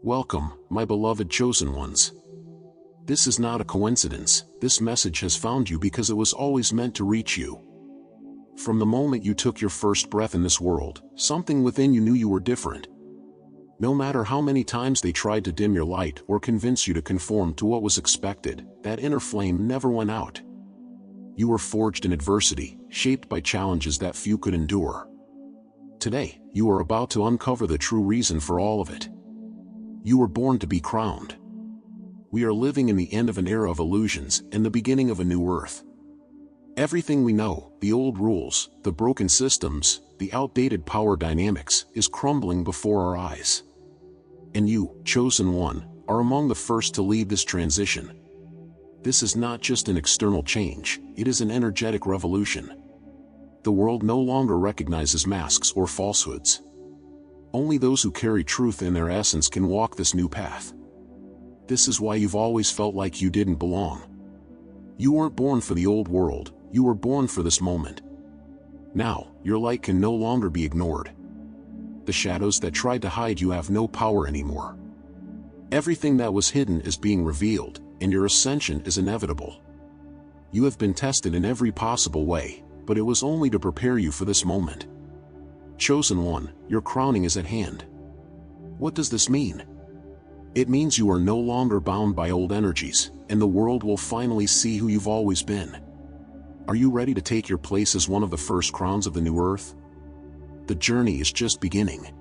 Welcome, my beloved chosen ones. This is not a coincidence. This message has found you because it was always meant to reach you. From the moment you took your first breath in this world, something within you knew you were different. No matter how many times they tried to dim your light or convince you to conform to what was expected, that inner flame never went out. You were forged in adversity, shaped by challenges that few could endure. Today, you are about to uncover the true reason for all of it. You were born to be crowned. We are living in the end of an era of illusions and the beginning of a new earth. Everything we know, the old rules, the broken systems, the outdated power dynamics, is crumbling before our eyes. And you, chosen one, are among the first to lead this transition. This is not just an external change, it is an energetic revolution. The world no longer recognizes masks or falsehoods. Only those who carry truth in their essence can walk this new path. This is why you've always felt like you didn't belong. You weren't born for the old world, you were born for this moment. Now, your light can no longer be ignored. The shadows that tried to hide you have no power anymore. Everything that was hidden is being revealed, and your ascension is inevitable. You have been tested in every possible way, but it was only to prepare you for this moment. Chosen one, your crowning is at hand. What does this mean? It means you are no longer bound by old energies, and the world will finally see who you've always been. Are you ready to take your place as one of the first crowns of the new earth? The journey is just beginning.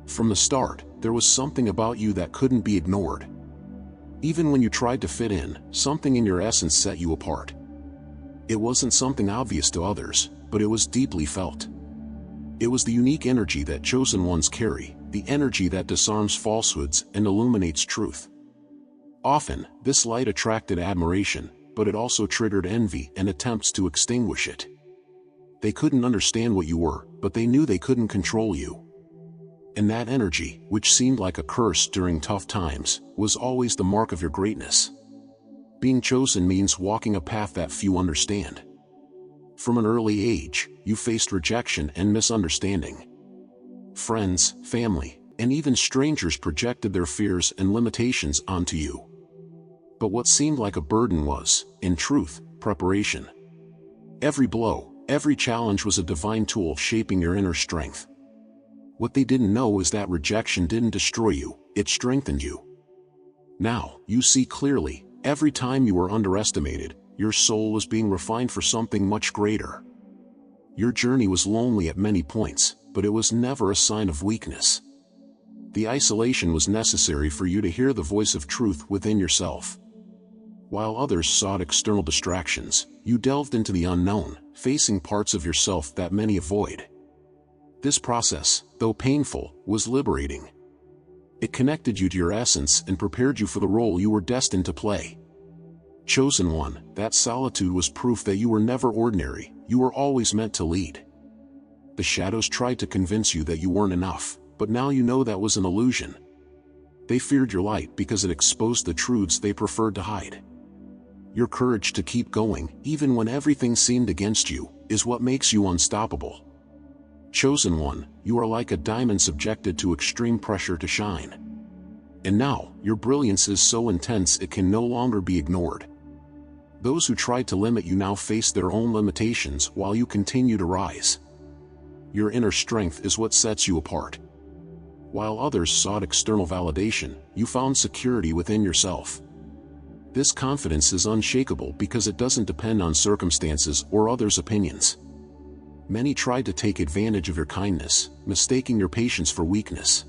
From the start, there was something about you that couldn't be ignored. Even when you tried to fit in, something in your essence set you apart. It wasn't something obvious to others, but it was deeply felt. It was the unique energy that chosen ones carry, the energy that disarms falsehoods and illuminates truth. Often, this light attracted admiration, but it also triggered envy and attempts to extinguish it. They couldn't understand what you were, but they knew they couldn't control you. And that energy, which seemed like a curse during tough times, was always the mark of your greatness. Being chosen means walking a path that few understand. From an early age, you faced rejection and misunderstanding. Friends, family, and even strangers projected their fears and limitations onto you. But what seemed like a burden was, in truth, preparation. Every blow, every challenge was a divine tool shaping your inner strength. What they didn't know is that rejection didn't destroy you, it strengthened you. Now, you see clearly, every time you were underestimated, your soul was being refined for something much greater. Your journey was lonely at many points, but it was never a sign of weakness. The isolation was necessary for you to hear the voice of truth within yourself. While others sought external distractions, you delved into the unknown, facing parts of yourself that many avoid. This process, though painful, was liberating. It connected you to your essence and prepared you for the role you were destined to play. Chosen one, that solitude was proof that you were never ordinary, you were always meant to lead. The shadows tried to convince you that you weren't enough, but now you know that was an illusion. They feared your light because it exposed the truths they preferred to hide. Your courage to keep going, even when everything seemed against you, is what makes you unstoppable. Chosen one, you are like a diamond subjected to extreme pressure to shine. And now, your brilliance is so intense it can no longer be ignored. Those who tried to limit you now face their own limitations while you continue to rise. Your inner strength is what sets you apart. While others sought external validation, you found security within yourself. This confidence is unshakable because it doesn't depend on circumstances or others' opinions. Many tried to take advantage of your kindness, mistaking your patience for weakness.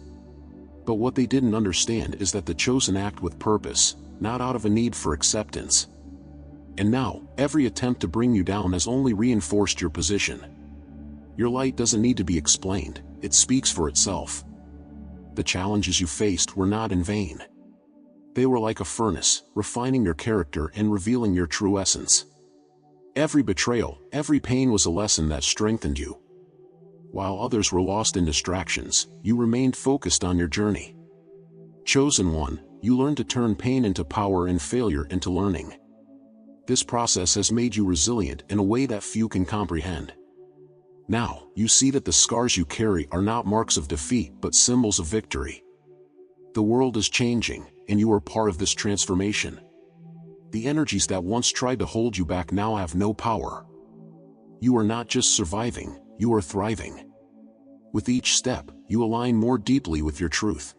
But what they didn't understand is that the chosen act with purpose, not out of a need for acceptance. And now, every attempt to bring you down has only reinforced your position. Your light doesn't need to be explained, it speaks for itself. The challenges you faced were not in vain. They were like a furnace, refining your character and revealing your true essence. Every betrayal, every pain was a lesson that strengthened you. While others were lost in distractions, you remained focused on your journey. Chosen one, you learned to turn pain into power and failure into learning. This process has made you resilient in a way that few can comprehend. Now, you see that the scars you carry are not marks of defeat but symbols of victory. The world is changing, and you are part of this transformation. The energies that once tried to hold you back now have no power. You are not just surviving, you are thriving. With each step, you align more deeply with your truth.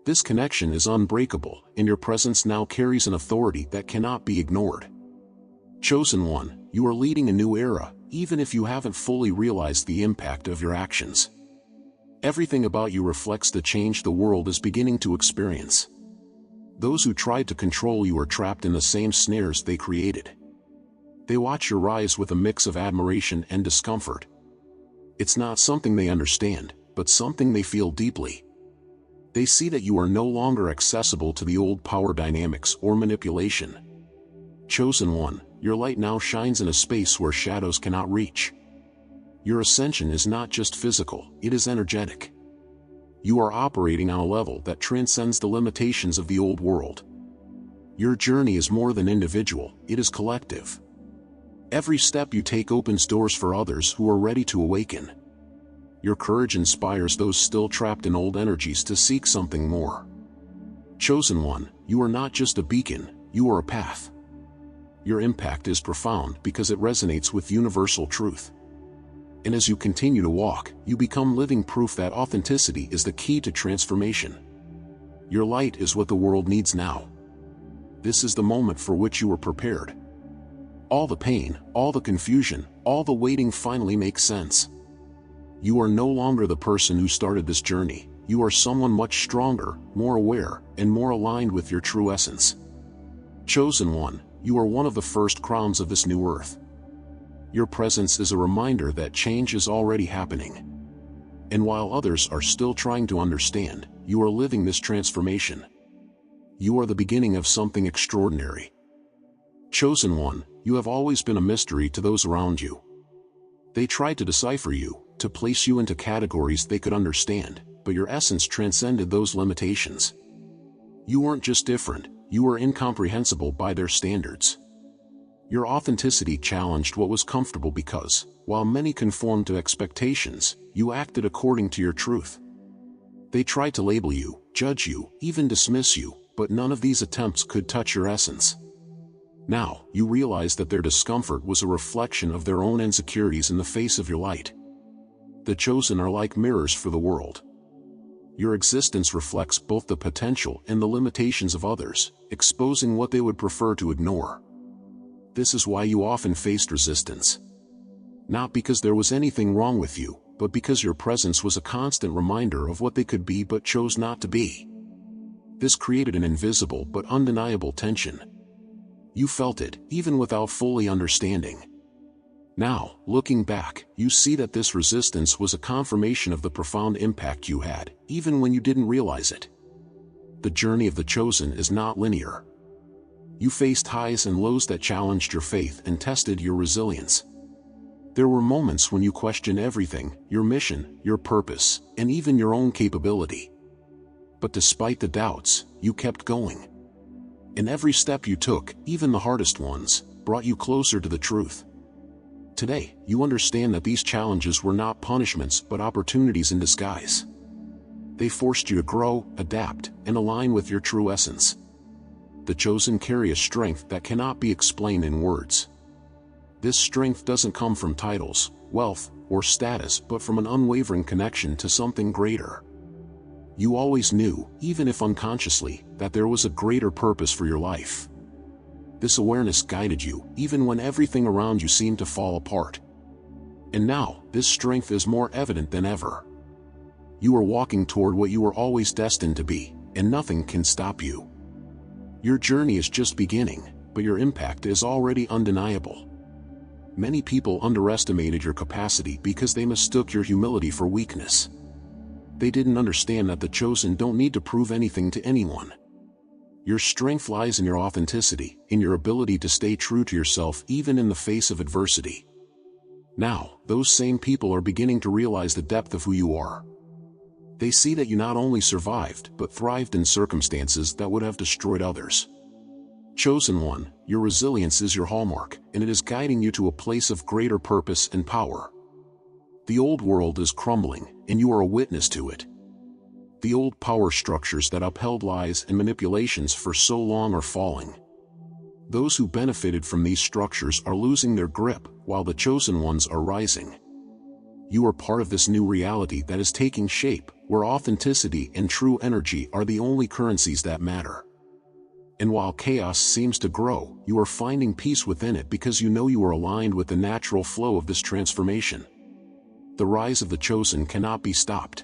This connection is unbreakable, and your presence now carries an authority that cannot be ignored. Chosen One, you are leading a new era, even if you haven't fully realized the impact of your actions. Everything about you reflects the change the world is beginning to experience. Those who tried to control you are trapped in the same snares they created. They watch your rise with a mix of admiration and discomfort. It's not something they understand, but something they feel deeply. They see that you are no longer accessible to the old power dynamics or manipulation. Chosen One, your light now shines in a space where shadows cannot reach. Your ascension is not just physical, it is energetic. You are operating on a level that transcends the limitations of the old world. Your journey is more than individual, it is collective. Every step you take opens doors for others who are ready to awaken. Your courage inspires those still trapped in old energies to seek something more. Chosen One, you are not just a beacon, you are a path. Your impact is profound because it resonates with universal truth. And as you continue to walk, you become living proof that authenticity is the key to transformation. Your light is what the world needs now. This is the moment for which you were prepared. All the pain, all the confusion, all the waiting finally makes sense. You are no longer the person who started this journey. You are someone much stronger, more aware, and more aligned with your true essence. Chosen One, you are one of the first crowns of this new earth. Your presence is a reminder that change is already happening. And while others are still trying to understand, you are living this transformation. You are the beginning of something extraordinary. Chosen One, you have always been a mystery to those around you. They tried to decipher you, to place you into categories they could understand, but your essence transcended those limitations. You weren't just different, you were incomprehensible by their standards. Your authenticity challenged what was comfortable because, while many conformed to expectations, you acted according to your truth. They tried to label you, judge you, even dismiss you, but none of these attempts could touch your essence. Now, you realize that their discomfort was a reflection of their own insecurities in the face of your light. The chosen are like mirrors for the world. Your existence reflects both the potential and the limitations of others, exposing what they would prefer to ignore. This is why you often faced resistance. Not because there was anything wrong with you, but because your presence was a constant reminder of what they could be but chose not to be. This created an invisible but undeniable tension. You felt it, even without fully understanding. Now, looking back, you see that this resistance was a confirmation of the profound impact you had, even when you didn't realize it. The journey of the chosen is not linear. You faced highs and lows that challenged your faith and tested your resilience. There were moments when you questioned everything, your mission, your purpose, and even your own capability. But despite the doubts, you kept going. And every step you took, even the hardest ones, brought you closer to the truth. Today, you understand that these challenges were not punishments but opportunities in disguise. They forced you to grow, adapt, and align with your true essence. The chosen carry a strength that cannot be explained in words. This strength doesn't come from titles, wealth, or status but from an unwavering connection to something greater. You always knew, even if unconsciously, that there was a greater purpose for your life. This awareness guided you, even when everything around you seemed to fall apart. And now, this strength is more evident than ever. You are walking toward what you were always destined to be, and nothing can stop you. Your journey is just beginning, but your impact is already undeniable. Many people underestimated your capacity because they mistook your humility for weakness. They didn't understand that the chosen don't need to prove anything to anyone. Your strength lies in your authenticity, in your ability to stay true to yourself even in the face of adversity. Now, those same people are beginning to realize the depth of who you are. They see that you not only survived but thrived in circumstances that would have destroyed others. Chosen One, your resilience is your hallmark, and it is guiding you to a place of greater purpose and power. The old world is crumbling, and you are a witness to it. The old power structures that upheld lies and manipulations for so long are falling. Those who benefited from these structures are losing their grip, while the chosen ones are rising. You are part of this new reality that is taking shape, where authenticity and true energy are the only currencies that matter. And while chaos seems to grow, you are finding peace within it because you know you are aligned with the natural flow of this transformation. The rise of the chosen cannot be stopped.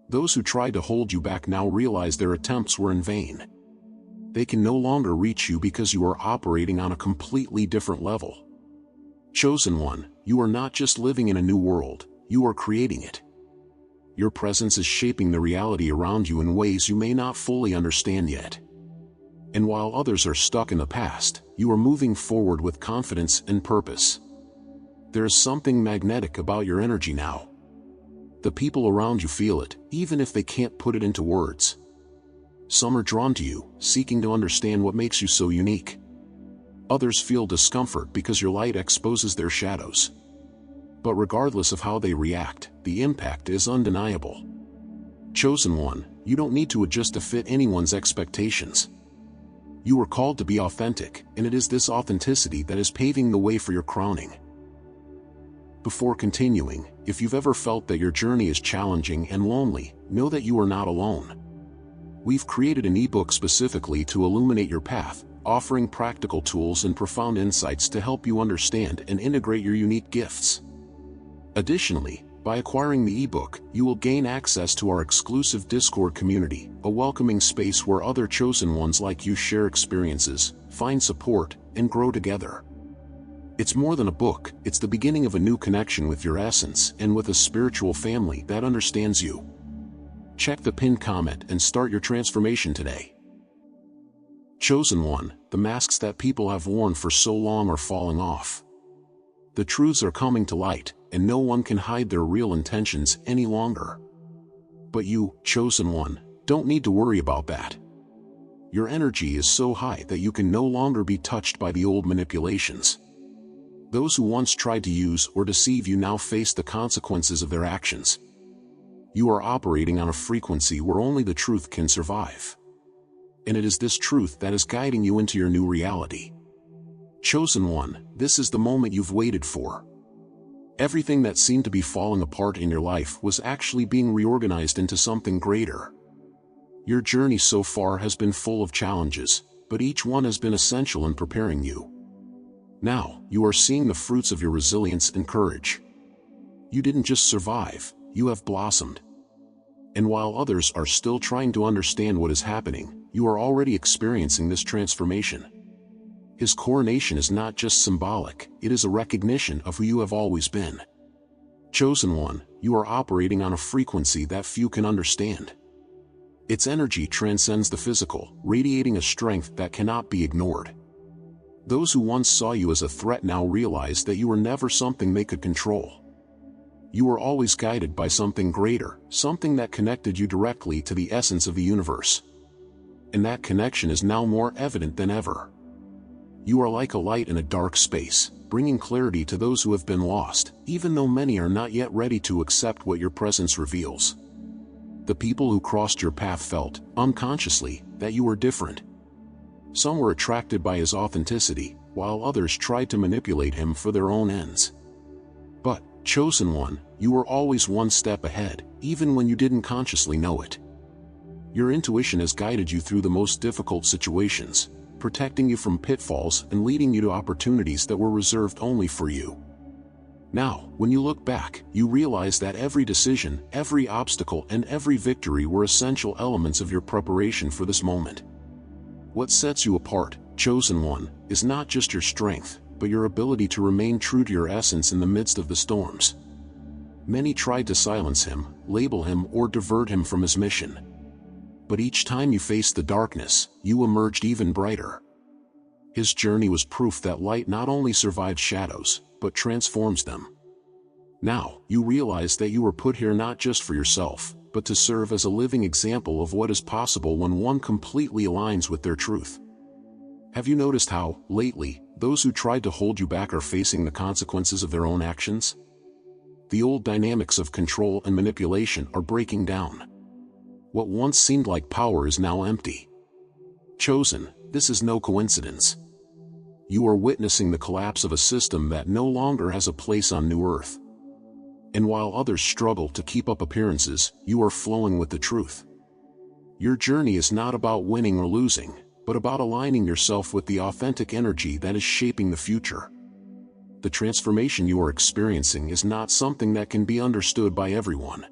Those who tried to hold you back now realize their attempts were in vain. They can no longer reach you because you are operating on a completely different level. Chosen one, you are not just living in a new world, you are creating it. Your presence is shaping the reality around you in ways you may not fully understand yet. And while others are stuck in the past, you are moving forward with confidence and purpose. There is something magnetic about your energy now. The people around you feel it, even if they can't put it into words. Some are drawn to you, seeking to understand what makes you so unique. Others feel discomfort because your light exposes their shadows. But regardless of how they react, the impact is undeniable. Chosen one, you don't need to adjust to fit anyone's expectations. You are called to be authentic, and it is this authenticity that is paving the way for your crowning. Before continuing, if you've ever felt that your journey is challenging and lonely, know that you are not alone. We've created an ebook specifically to illuminate your path, offering practical tools and profound insights to help you understand and integrate your unique gifts. Additionally, by acquiring the ebook, you will gain access to our exclusive Discord community, a welcoming space where other chosen ones like you share experiences, find support, and grow together. It's more than a book, it's the beginning of a new connection with your essence and with a spiritual family that understands you. Check the pinned comment and start your transformation today. Chosen one, the masks that people have worn for so long are falling off. The truths are coming to light, and no one can hide their real intentions any longer. But you, chosen one, don't need to worry about that. Your energy is so high that you can no longer be touched by the old manipulations. Those who once tried to use or deceive you now face the consequences of their actions. You are operating on a frequency where only the truth can survive. And it is this truth that is guiding you into your new reality. Chosen one, this is the moment you've waited for. Everything that seemed to be falling apart in your life was actually being reorganized into something greater. Your journey so far has been full of challenges, but each one has been essential in preparing you. Now, you are seeing the fruits of your resilience and courage. You didn't just survive, you have blossomed. And while others are still trying to understand what is happening, you are already experiencing this transformation. His coronation is not just symbolic, it is a recognition of who you have always been. Chosen one, you are operating on a frequency that few can understand. Its energy transcends the physical, radiating a strength that cannot be ignored. Those who once saw you as a threat now realize that you were never something they could control. You were always guided by something greater, something that connected you directly to the essence of the universe. And that connection is now more evident than ever. You are like a light in a dark space, bringing clarity to those who have been lost, even though many are not yet ready to accept what your presence reveals. The people who crossed your path felt, unconsciously, that you were different. Some were attracted by his authenticity, while others tried to manipulate him for their own ends. But, chosen one, you were always one step ahead, even when you didn't consciously know it. Your intuition has guided you through the most difficult situations, protecting you from pitfalls and leading you to opportunities that were reserved only for you. Now, when you look back, you realize that every decision, every obstacle, and every victory were essential elements of your preparation for this moment. What sets you apart, chosen one, is not just your strength, but your ability to remain true to your essence in the midst of the storms. Many tried to silence him, label him, or divert him from his mission. But each time you faced the darkness, you emerged even brighter. His journey was proof that light not only survives shadows, but transforms them. Now, you realize that you were put here not just for yourself, but to serve as a living example of what is possible when one completely aligns with their truth. Have you noticed how, lately, those who tried to hold you back are facing the consequences of their own actions? The old dynamics of control and manipulation are breaking down. What once seemed like power is now empty. Chosen, this is no coincidence. You are witnessing the collapse of a system that no longer has a place on New Earth. And while others struggle to keep up appearances, you are flowing with the truth. Your journey is not about winning or losing, but about aligning yourself with the authentic energy that is shaping the future. The transformation you are experiencing is not something that can be understood by everyone.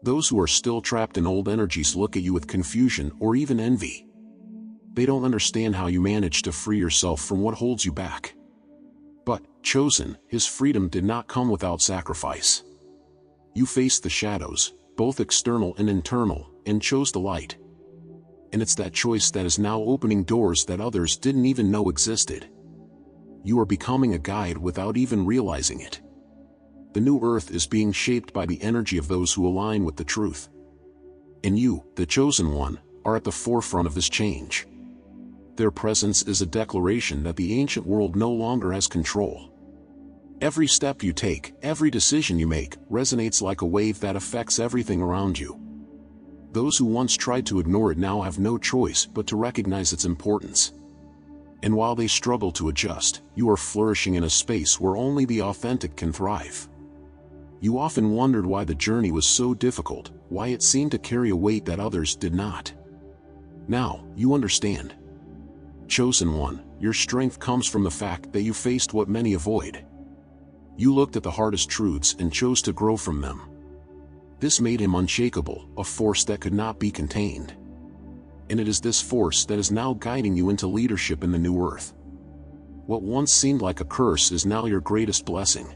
Those who are still trapped in old energies look at you with confusion or even envy. They don't understand how you manage to free yourself from what holds you back. But, Chosen, his freedom did not come without sacrifice. You faced the shadows, both external and internal, and chose the light. And it's that choice that is now opening doors that others didn't even know existed. You are becoming a guide without even realizing it. The new earth is being shaped by the energy of those who align with the truth. And you, the chosen one, are at the forefront of this change. Their presence is a declaration that the ancient world no longer has control. Every step you take, every decision you make, resonates like a wave that affects everything around you. Those who once tried to ignore it now have no choice but to recognize its importance. And while they struggle to adjust, you are flourishing in a space where only the authentic can thrive. You often wondered why the journey was so difficult, why it seemed to carry a weight that others did not. Now, you understand. Chosen one, your strength comes from the fact that you faced what many avoid. You looked at the hardest truths and chose to grow from them. This made him unshakable, a force that could not be contained. And it is this force that is now guiding you into leadership in the new earth. What once seemed like a curse is now your greatest blessing.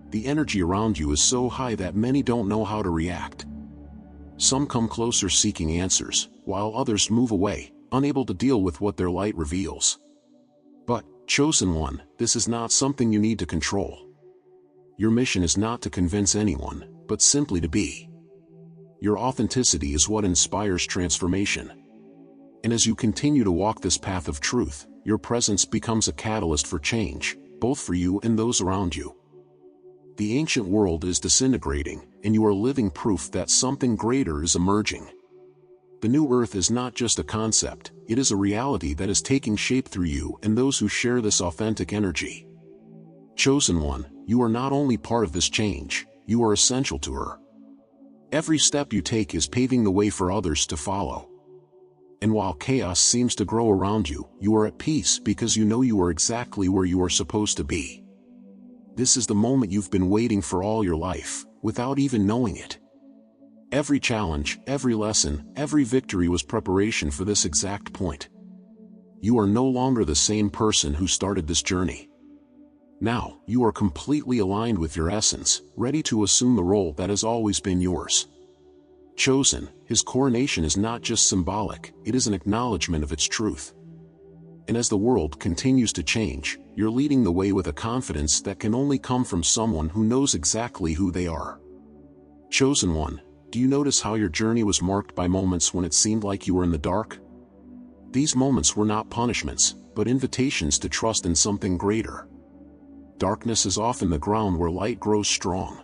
The energy around you is so high that many don't know how to react. Some come closer seeking answers, while others move away, unable to deal with what their light reveals. But, chosen one, this is not something you need to control. Your mission is not to convince anyone, but simply to be. Your authenticity is what inspires transformation. And as you continue to walk this path of truth, your presence becomes a catalyst for change, both for you and those around you. The ancient world is disintegrating, and you are living proof that something greater is emerging. The new earth is not just a concept, it is a reality that is taking shape through you and those who share this authentic energy. Chosen one, you are not only part of this change, you are essential to her. Every step you take is paving the way for others to follow. And while chaos seems to grow around you, you are at peace because you know you are exactly where you are supposed to be. This is the moment you've been waiting for all your life, without even knowing it. Every challenge, every lesson, every victory was preparation for this exact point. You are no longer the same person who started this journey. Now, you are completely aligned with your essence, ready to assume the role that has always been yours. Chosen, his coronation is not just symbolic, it is an acknowledgement of its truth. And as the world continues to change, you're leading the way with a confidence that can only come from someone who knows exactly who they are. Chosen one, do you notice how your journey was marked by moments when it seemed like you were in the dark? These moments were not punishments, but invitations to trust in something greater. Darkness is often the ground where light grows strong.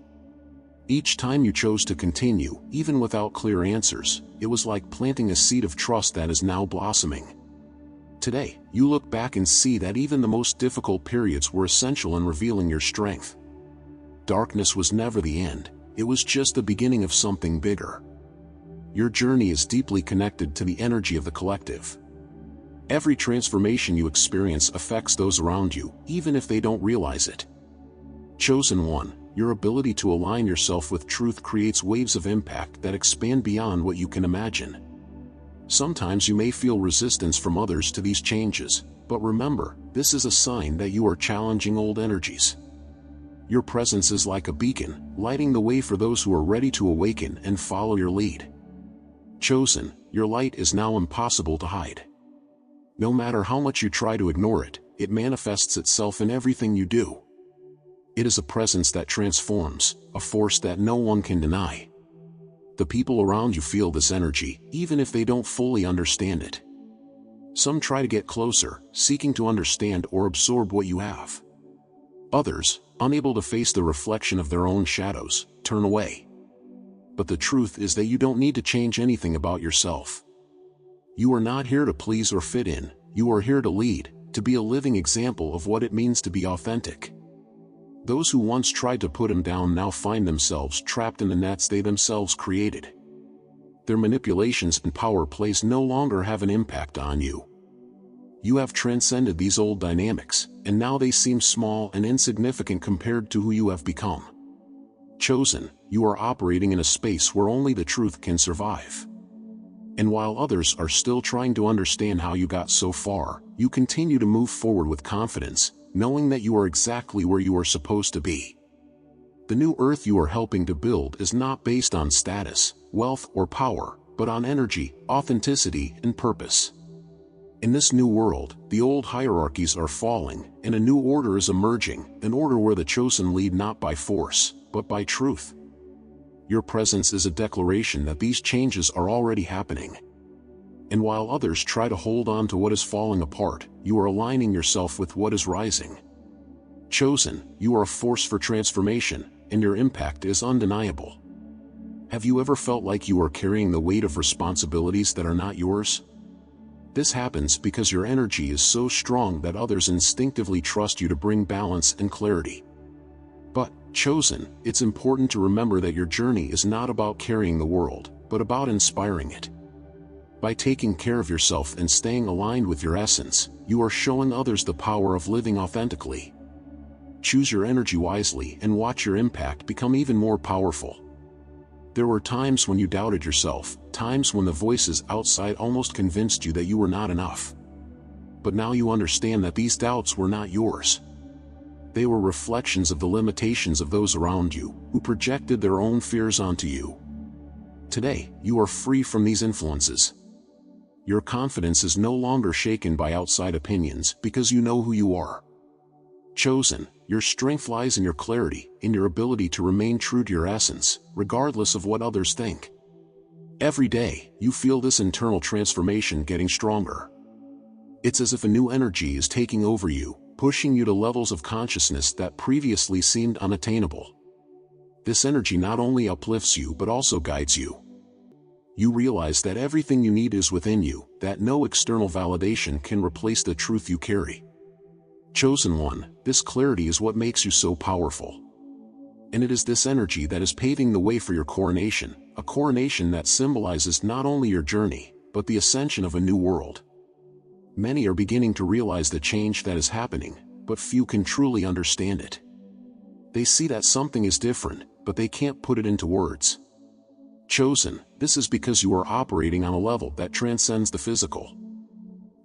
Each time you chose to continue, even without clear answers, it was like planting a seed of trust that is now blossoming. Today, you look back and see that even the most difficult periods were essential in revealing your strength. Darkness was never the end, it was just the beginning of something bigger. Your journey is deeply connected to the energy of the collective. Every transformation you experience affects those around you, even if they don't realize it. Chosen one, your ability to align yourself with truth creates waves of impact that expand beyond what you can imagine. Sometimes you may feel resistance from others to these changes, but remember, this is a sign that you are challenging old energies. Your presence is like a beacon, lighting the way for those who are ready to awaken and follow your lead. Chosen, your light is now impossible to hide. No matter how much you try to ignore it, it manifests itself in everything you do. It is a presence that transforms, a force that no one can deny. The people around you feel this energy, even if they don't fully understand it. Some try to get closer, seeking to understand or absorb what you have. Others, unable to face the reflection of their own shadows, turn away. But the truth is that you don't need to change anything about yourself. You are not here to please or fit in, you are here to lead, to be a living example of what it means to be authentic. Those who once tried to put him down now find themselves trapped in the nets they themselves created. Their manipulations and power plays no longer have an impact on you. You have transcended these old dynamics, and now they seem small and insignificant compared to who you have become. Chosen, you are operating in a space where only the truth can survive. And while others are still trying to understand how you got so far, you continue to move forward with confidence, knowing that you are exactly where you are supposed to be. The new earth you are helping to build is not based on status, wealth, or power, but on energy, authenticity, and purpose. In this new world, the old hierarchies are falling, and a new order is emerging, an order where the chosen lead not by force, but by truth. Your presence is a declaration that these changes are already happening. And while others try to hold on to what is falling apart, you are aligning yourself with what is rising. Chosen, you are a force for transformation, and your impact is undeniable. Have you ever felt like you are carrying the weight of responsibilities that are not yours? This happens because your energy is so strong that others instinctively trust you to bring balance and clarity. But, chosen, it's important to remember that your journey is not about carrying the world, but about inspiring it. By taking care of yourself and staying aligned with your essence, you are showing others the power of living authentically. Choose your energy wisely and watch your impact become even more powerful. There were times when you doubted yourself, times when the voices outside almost convinced you that you were not enough. But now you understand that these doubts were not yours. They were reflections of the limitations of those around you, who projected their own fears onto you. Today, you are free from these influences. Your confidence is no longer shaken by outside opinions because you know who you are. Chosen, your strength lies in your clarity, in your ability to remain true to your essence, regardless of what others think. Every day, you feel this internal transformation getting stronger. It's as if a new energy is taking over you, pushing you to levels of consciousness that previously seemed unattainable. This energy not only uplifts you but also guides you. You realize that everything you need is within you, that no external validation can replace the truth you carry. Chosen one, this clarity is what makes you so powerful. And it is this energy that is paving the way for your coronation, a coronation that symbolizes not only your journey, but the ascension of a new world. Many are beginning to realize the change that is happening, but few can truly understand it. They see that something is different, but they can't put it into words. Chosen, this is because you are operating on a level that transcends the physical.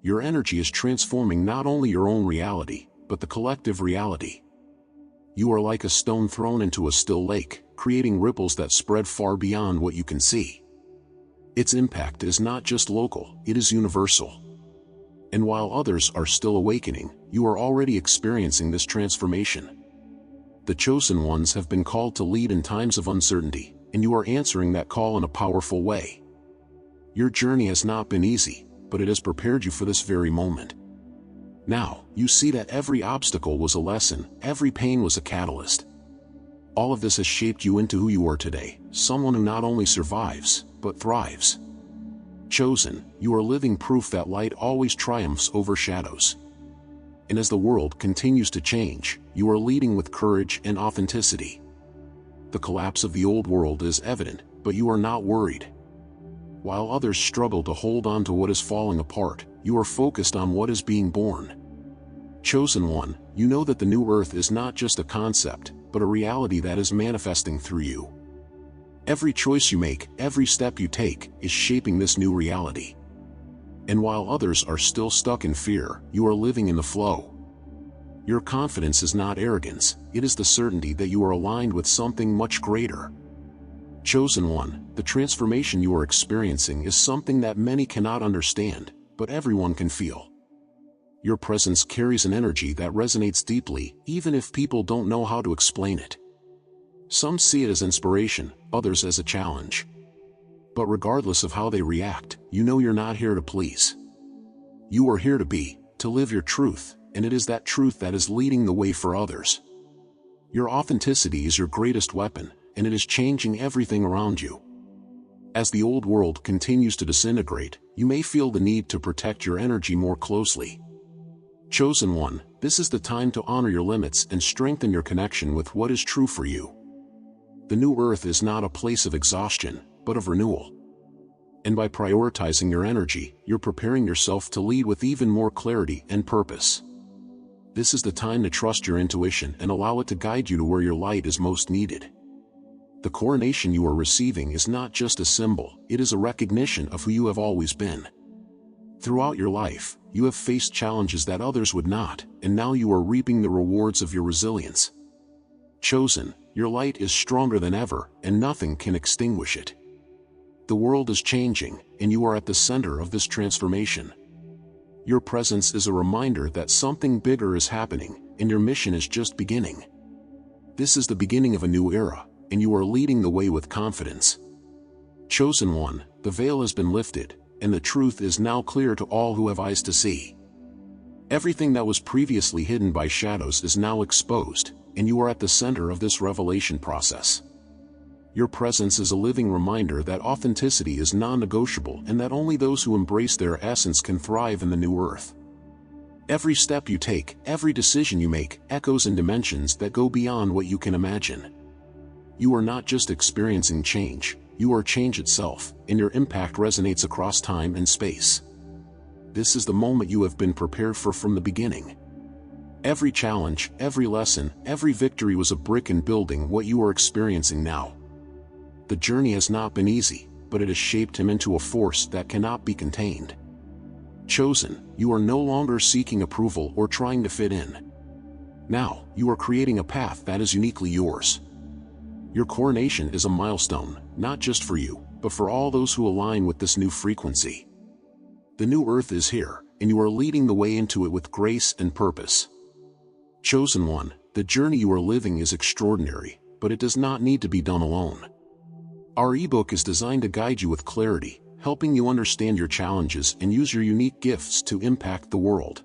Your energy is transforming not only your own reality, but the collective reality. You are like a stone thrown into a still lake, creating ripples that spread far beyond what you can see. Its impact is not just local, it is universal. And while others are still awakening, you are already experiencing this transformation. The chosen ones have been called to lead in times of uncertainty, and you are answering that call in a powerful way. Your journey has not been easy, but it has prepared you for this very moment. Now, you see that every obstacle was a lesson, every pain was a catalyst. All of this has shaped you into who you are today, someone who not only survives, but thrives. Chosen, you are living proof that light always triumphs over shadows. And as the world continues to change, you are leading with courage and authenticity. The collapse of the old world is evident, but you are not worried. While others struggle to hold on to what is falling apart, you are focused on what is being born. Chosen one, you know that the new earth is not just a concept, but a reality that is manifesting through you. Every choice you make, every step you take, is shaping this new reality. And while others are still stuck in fear, you are living in the flow. Your confidence is not arrogance, it is the certainty that you are aligned with something much greater. Chosen one, the transformation you are experiencing is something that many cannot understand, but everyone can feel. Your presence carries an energy that resonates deeply, even if people don't know how to explain it. Some see it as inspiration, others as a challenge. But regardless of how they react, you know you're not here to please. You are here to be, to live your truth, and it is that truth that is leading the way for others. Your authenticity is your greatest weapon, and it is changing everything around you. As the old world continues to disintegrate, you may feel the need to protect your energy more closely. Chosen one, this is the time to honor your limits and strengthen your connection with what is true for you. The new earth is not a place of exhaustion, but of renewal. And by prioritizing your energy, you're preparing yourself to lead with even more clarity and purpose. This is the time to trust your intuition and allow it to guide you to where your light is most needed. The coronation you are receiving is not just a symbol, it is a recognition of who you have always been. Throughout your life, you have faced challenges that others would not, and now you are reaping the rewards of your resilience. Chosen, your light is stronger than ever, and nothing can extinguish it. The world is changing, and you are at the center of this transformation. Your presence is a reminder that something bigger is happening, and your mission is just beginning. This is the beginning of a new era, and you are leading the way with confidence. Chosen one, the veil has been lifted, and the truth is now clear to all who have eyes to see. Everything that was previously hidden by shadows is now exposed, and you are at the center of this revelation process. Your presence is a living reminder that authenticity is non-negotiable and that only those who embrace their essence can thrive in the new earth. Every step you take, every decision you make, echoes in dimensions that go beyond what you can imagine. You are not just experiencing change, you are change itself, and your impact resonates across time and space. This is the moment you have been prepared for from the beginning. Every challenge, every lesson, every victory was a brick in building what you are experiencing now. The journey has not been easy, but it has shaped him into a force that cannot be contained. Chosen, you are no longer seeking approval or trying to fit in. Now, you are creating a path that is uniquely yours. Your coronation is a milestone, not just for you, but for all those who align with this new frequency. The new earth is here, and you are leading the way into it with grace and purpose. Chosen one, the journey you are living is extraordinary, but it does not need to be done alone. Our ebook is designed to guide you with clarity, helping you understand your challenges and use your unique gifts to impact the world.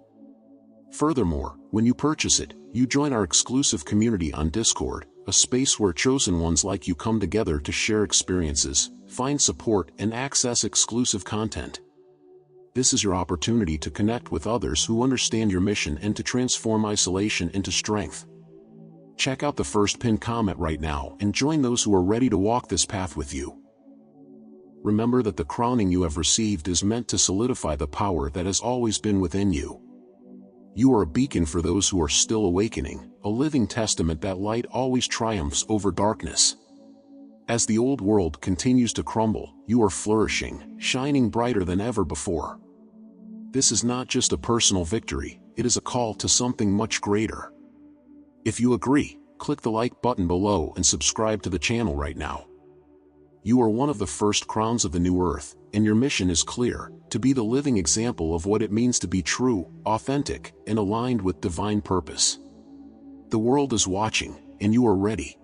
Furthermore, when you purchase it, you join our exclusive community on Discord, a space where chosen ones like you come together to share experiences, find support, and access exclusive content. This is your opportunity to connect with others who understand your mission and to transform isolation into strength. Check out the first pinned comment right now and join those who are ready to walk this path with you. Remember that the crowning you have received is meant to solidify the power that has always been within you. You are a beacon for those who are still awakening, a living testament that light always triumphs over darkness. As the old world continues to crumble, you are flourishing, shining brighter than ever before. This is not just a personal victory, it is a call to something much greater. If you agree, click the like button below and subscribe to the channel right now. You are one of the first crowns of the new earth, and your mission is clear, to be the living example of what it means to be true, authentic, and aligned with divine purpose. The world is watching, and you are ready.